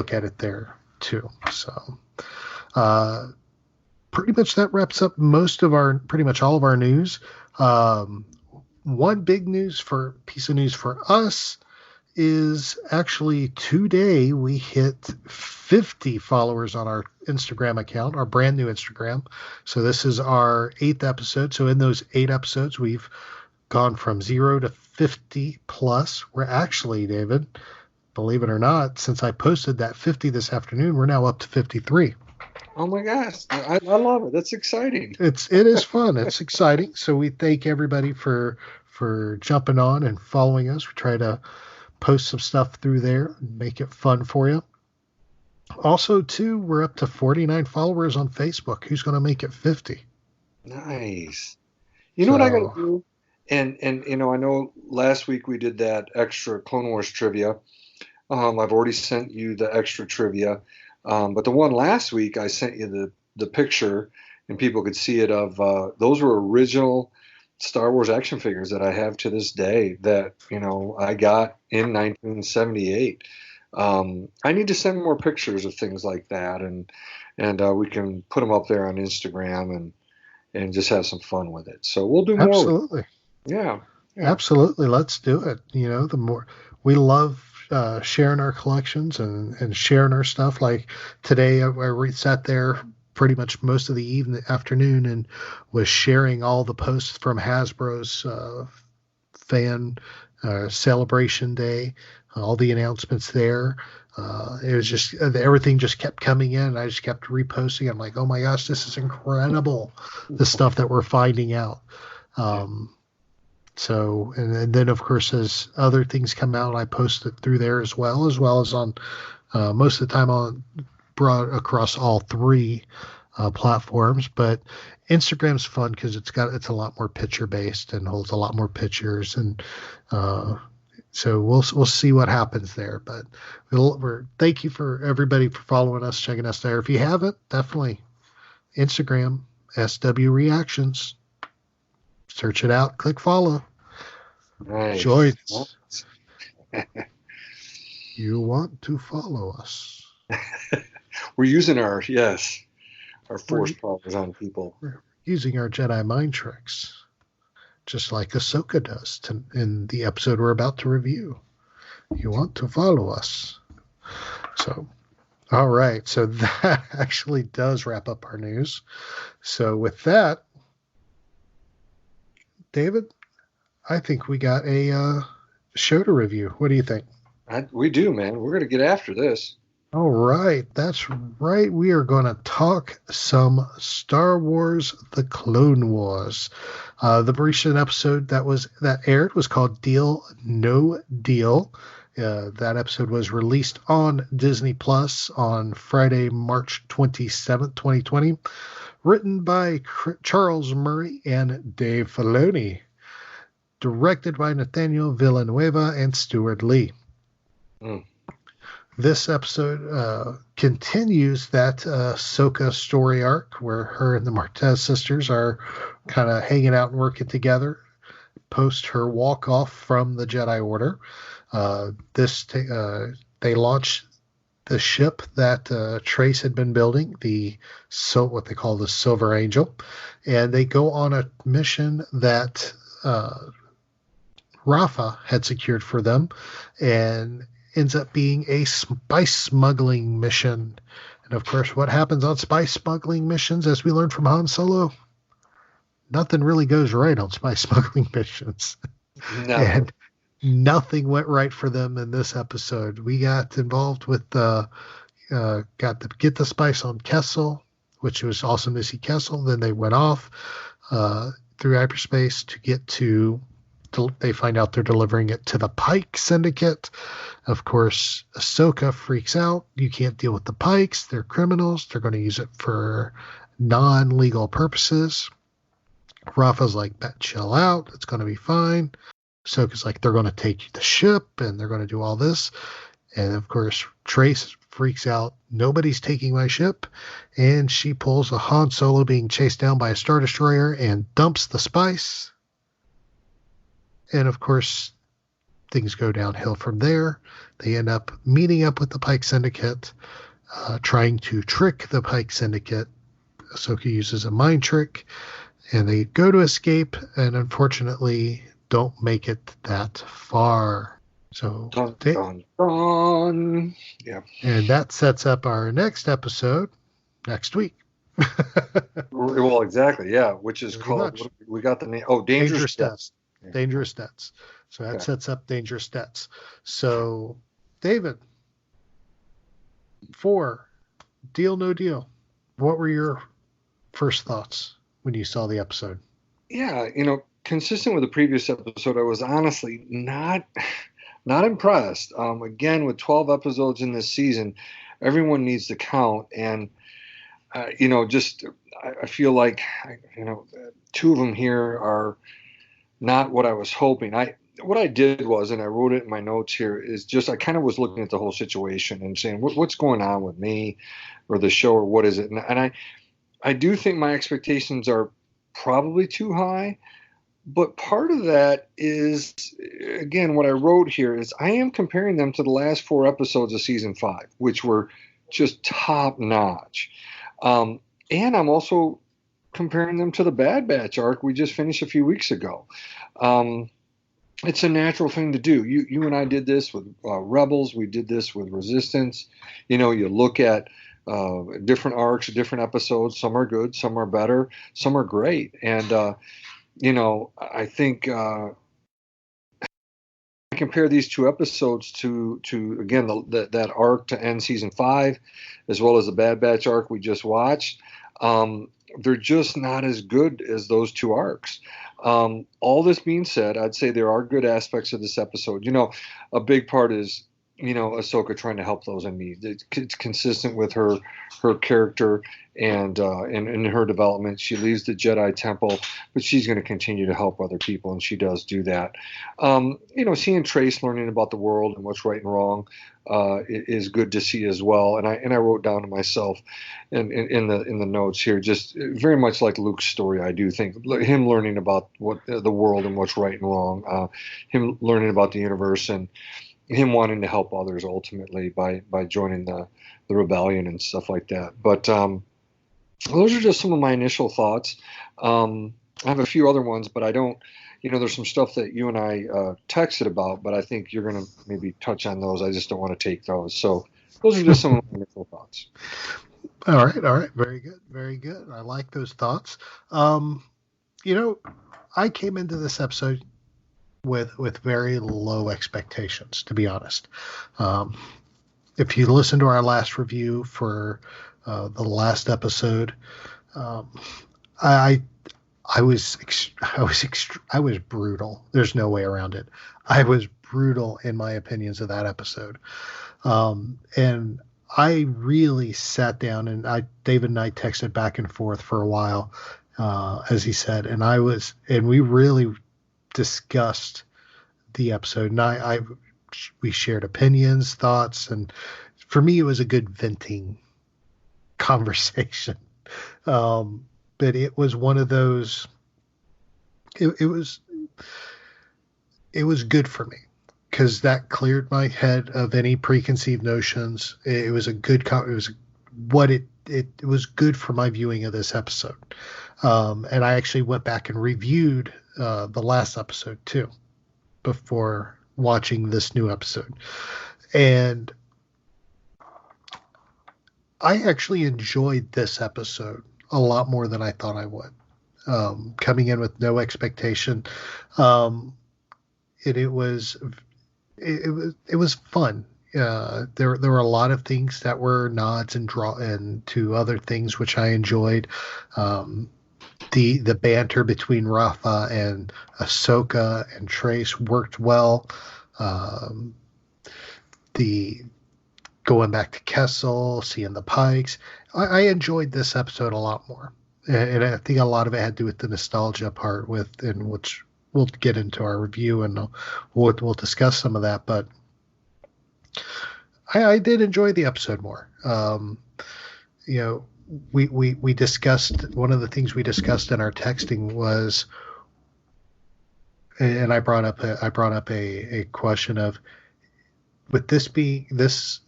look at it there too. So pretty much that wraps up pretty much all of our news. One big piece of news for us is actually today we hit 50 followers on our Instagram account, our brand new Instagram. So this is our 8th episode. So in those 8 episodes, we've gone from 0 to 50 plus. We're actually, David, believe it or not, since I posted that 50 this afternoon, we're now up to 53. Oh my gosh. I love it. That's exciting. It is fun. It's exciting. So we thank everybody for jumping on and following us. We try to post some stuff through there and make it fun for you. Also, too, we're up to 49 followers on Facebook. Who's going to make it 50? Nice. You know what I got to do? And I know last week we did that extra Clone Wars trivia. I've already sent you the extra trivia. But the one last week, I sent you the picture, and people could see it of those were original Star Wars action figures that I have to this day that, I got in 1978. I need to send more pictures of things like that, and we can put them up there on Instagram and just have some fun with it. So we'll do more. Absolutely. Yeah. Absolutely. Let's do it. The more we love sharing our collections and sharing our stuff. Like today, I sat there pretty much most of the afternoon and was sharing all the posts from Hasbro's fan celebration day, all the announcements there. It was just everything just kept coming in. I just kept reposting. I'm like, oh my gosh, this is incredible. The stuff that we're finding out. So, and then of course, as other things come out, I post it through there as well as on most of the time brought across all 3 platforms. But Instagram's fun because it's a lot more picture based and holds a lot more pictures, and so we'll see what happens there. But thank you for everybody for following us, checking us there. If you haven't, definitely Instagram SW Reactions. Search it out. Click follow. Nice. Join us. You want to follow us. We're using our force powers on people. We're using our Jedi mind tricks, just like Ahsoka does in the episode we're about to review. You want to follow us. So, all right. So that actually does wrap up our news. So with that, David, I think we got a show to review. What do you think? We do, man. We're going to get after this. All right. That's right. We are going to talk some Star Wars: The Clone Wars. The recent episode that aired was called Deal No Deal. That episode was released on Disney Plus on Friday, March 27th, 2020. Written by Charles Murray and Dave Filoni. Directed by Nathaniel Villanueva and Stuart Lee. This episode continues that Ahsoka story arc where her and the Martez sisters are kind of hanging out and working together post her walk off from the Jedi Order. They launch the ship that Trace had been building, what they call the Silver Angel, and they go on a mission that Rafa had secured for them, and ends up being a spice smuggling mission. And of course, what happens on spice smuggling missions, as we learned from Han Solo? Nothing really goes right on spice smuggling missions. No. And nothing went right for them in this episode. We got involved with got to get the spice on Kessel, which was awesome to see Kessel. Then they went off through hyperspace to get they find out they're delivering it to the Pyke Syndicate. Of course, Ahsoka freaks out. You can't deal with the Pikes. They're criminals. They're going to use it for non-legal purposes. Rafa's like, chill out. It's going to be fine. Ahsoka's like, they're going to take the ship and they're going to do all this. And of course, Trace freaks out. Nobody's taking my ship. And she pulls a Han Solo being chased down by a Star Destroyer and dumps the spice. And of course, things go downhill from there. They end up meeting up with the Pyke Syndicate, trying to trick the Pyke Syndicate. Ahsoka uses a mind trick, and they go to escape, and unfortunately don't make it that far. So, dun, dun, dun. Yeah. And that sets up our next episode next week. Well, exactly, yeah. Which is called, we got the name. Oh, Dangerous Debts. Yeah. Dangerous Debts. So that sets up Dangerous Debts. So, David, for Deal No Deal, what were your first thoughts when you saw the episode? Yeah, consistent with the previous episode, I was honestly not impressed. Again, with 12 episodes in this season, everyone needs to count, and I feel like two of them here are not what I was hoping. What I did was, and I wrote it in my notes here, is just I kind of was looking at the whole situation and saying, what's going on with me or the show, or what is it? And I do think my expectations are probably too high. But part of that is, again, what I wrote here is I am comparing them to the last 4 episodes of season 5, which were just top notch. And I'm also comparing them to the Bad Batch arc we just finished a few weeks ago. It's a natural thing to do. You and I did this with Rebels. We did this with Resistance. You look at different arcs, different episodes. Some are good, some are better, some are great. And, I think I compare these 2 episodes to again, that arc to end season 5, as well as the Bad Batch arc we just watched. They're just not as good as those 2 arcs. All this being said, I'd say there are good aspects of this episode. A big part is, Ahsoka trying to help those in need. It's consistent with her character and in her development. She leaves the Jedi Temple, but she's going to continue to help other people, and she does do that. Seeing Trace learning about the world and what's right and wrong is good to see as well. And I wrote down to myself in the notes here, just very much like Luke's story. I do think him learning about what the world and what's right and wrong, him learning about the universe, and him wanting to help others ultimately by joining the rebellion and stuff like that. But those are just some of my initial thoughts. I have a few other ones, but I don't, there's some stuff that you and I texted about, but I think you're going to maybe touch on those. I just don't want to take those. So those are just some of my initial thoughts. All right. Very good. Very good. I like those thoughts. I came into this episode with very low expectations, to be honest. If you listen to our last review for the last episode, I was brutal. There's no way around it. I was brutal in my opinions of that episode, and I really sat down and David and I texted back and forth for a while, as he said, and we really discussed the episode, and we shared opinions, thoughts, and for me it was a good venting conversation. But it was one of those. It was good for me because that cleared my head of any preconceived notions. It was a good. It was good for my viewing of this episode. And I actually went back and reviewed the last episode too before watching this new episode. And I actually enjoyed this episode a lot more than I thought I would. Coming in with no expectation. It was fun. There were a lot of things that were nods and to other things which I enjoyed. The banter between Rafa and Ahsoka and Trace worked well. The going back to Kessel, seeing the Pikes, I enjoyed this episode a lot more, and I think a lot of it had to do with the nostalgia part, in which we'll get into our review and we'll discuss some of that. But I did enjoy the episode more. We discussed, one of the things we discussed in our texting was and I brought up a question of, with this being this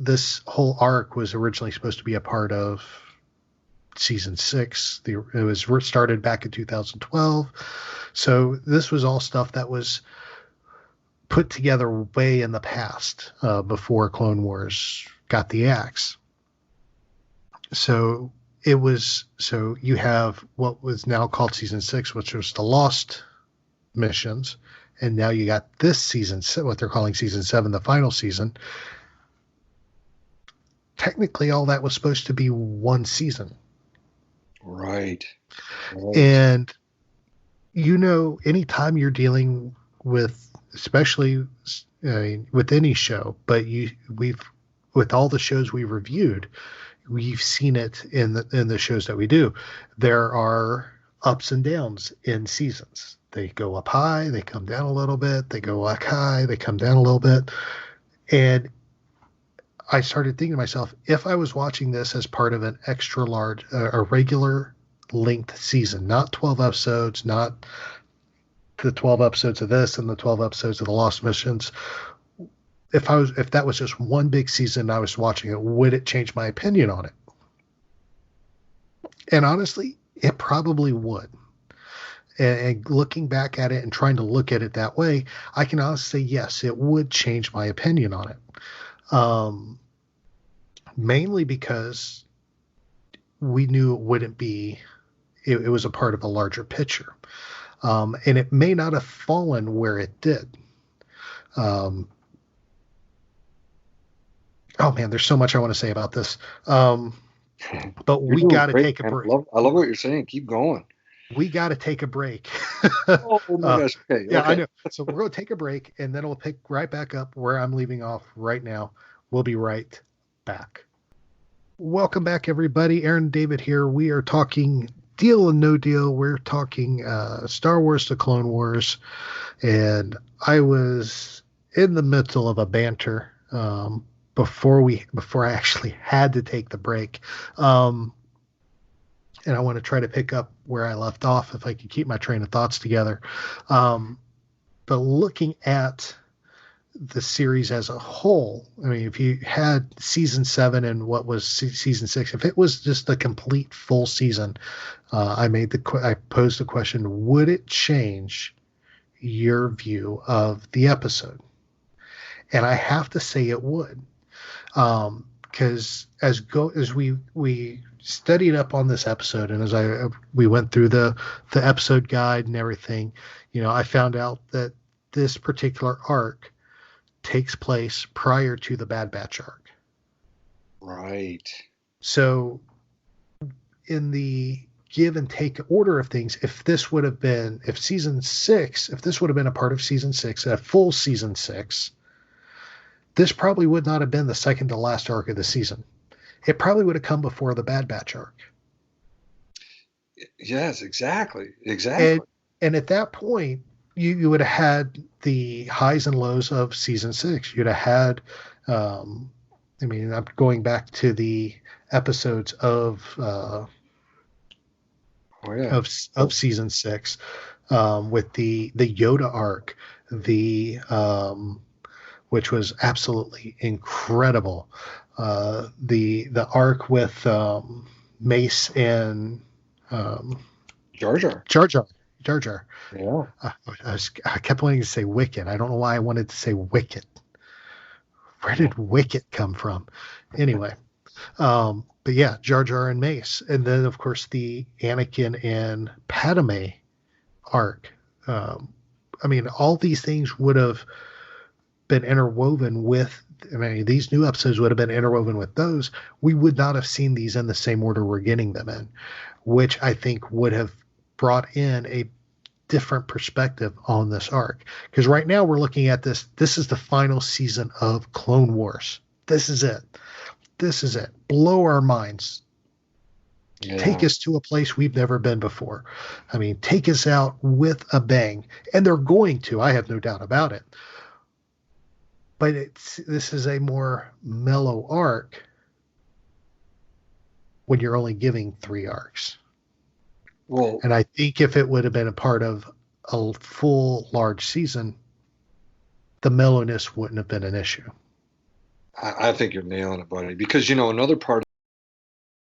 whole arc was originally supposed to be a part of season 6. It was started back in 2012, so this was all stuff that was put together way in the past, before Clone Wars got the axe. So you have what was now called season 6, which was the Lost missions, and now you got this season, what they're calling season 7, the final season. Technically, all that was supposed to be one season. Right. And anytime you're dealing with, especially with any show, but with all the shows we reviewed, we've seen it in the shows that we do. There are ups and downs in seasons. They go up high, they come down a little bit. They go up high, they come down a little bit. And I started thinking to myself, if I was watching this as part of an extra large, a regular length season, not 12 episodes, not the 12 episodes of this and the 12 episodes of the Lost Missions, if that was just one big season I was watching it, would it change my opinion on it? And honestly, it probably would. And looking back at it and trying to look at it that way, I can honestly say, yes, it would change my opinion on it. Mainly because we knew it wouldn't be, it was a part of a larger picture. And it may not have fallen where it did. Oh man, there's so much I want to say about this. But we got to take a break. I love what you're saying. Keep going. We got to take a break. Oh my gosh. Okay. Yeah, I know. So we're going to take a break, and then we'll pick right back up where I'm leaving off right now. We'll be right back. Welcome back, everybody. Aaron and David here. We are talking Deal and No Deal. We're talking Star Wars: The Clone Wars. And I was in the middle of a banter before I actually had to take the break. And I want to try to pick up where I left off if I could keep my train of thoughts together. But looking at the series as a whole, I mean, if you had season 7 and what was season 6, if it was just the complete full season, I posed the question: would it change your view of the episode? And I have to say it would, because as we studied up on this episode, and as we went through the episode guide and everything, I found out that this particular arc takes place prior to the Bad Batch arc. Right. So in the give and take order of things, if this would have been a part of season 6, a full season 6, this probably would not have been the second to last arc of the season. It probably would have come before the Bad Batch arc. Yes, exactly. And at that point, you would have had the highs and lows of season 6. You'd have had, I'm going back to the episodes of season 6, with the Yoda arc, which was absolutely incredible. The arc with Mace and Jar Jar. Yeah. I kept wanting to say Wicket. I don't know why I wanted to say Wicket. Where did Wicket come from? Anyway, but yeah, Jar Jar and Mace, and then of course the Anakin and Padme arc. All these things would have been interwoven with. These new episodes would have been interwoven with those. We would not have seen these in the same order we're getting them in, which I think would have brought in a different perspective on this arc. Because right now we're looking at this is the final season of Clone Wars. This is it. Blow our minds. Yeah. Take us to a place we've never been before. Take us out with a bang. And they're going to, I have no doubt about it. But this is a more mellow arc when you're only giving 3 arcs. Well, and I think if it would have been a part of a full large season, the mellowness wouldn't have been an issue. I think you're nailing it, buddy. Because, you know, another part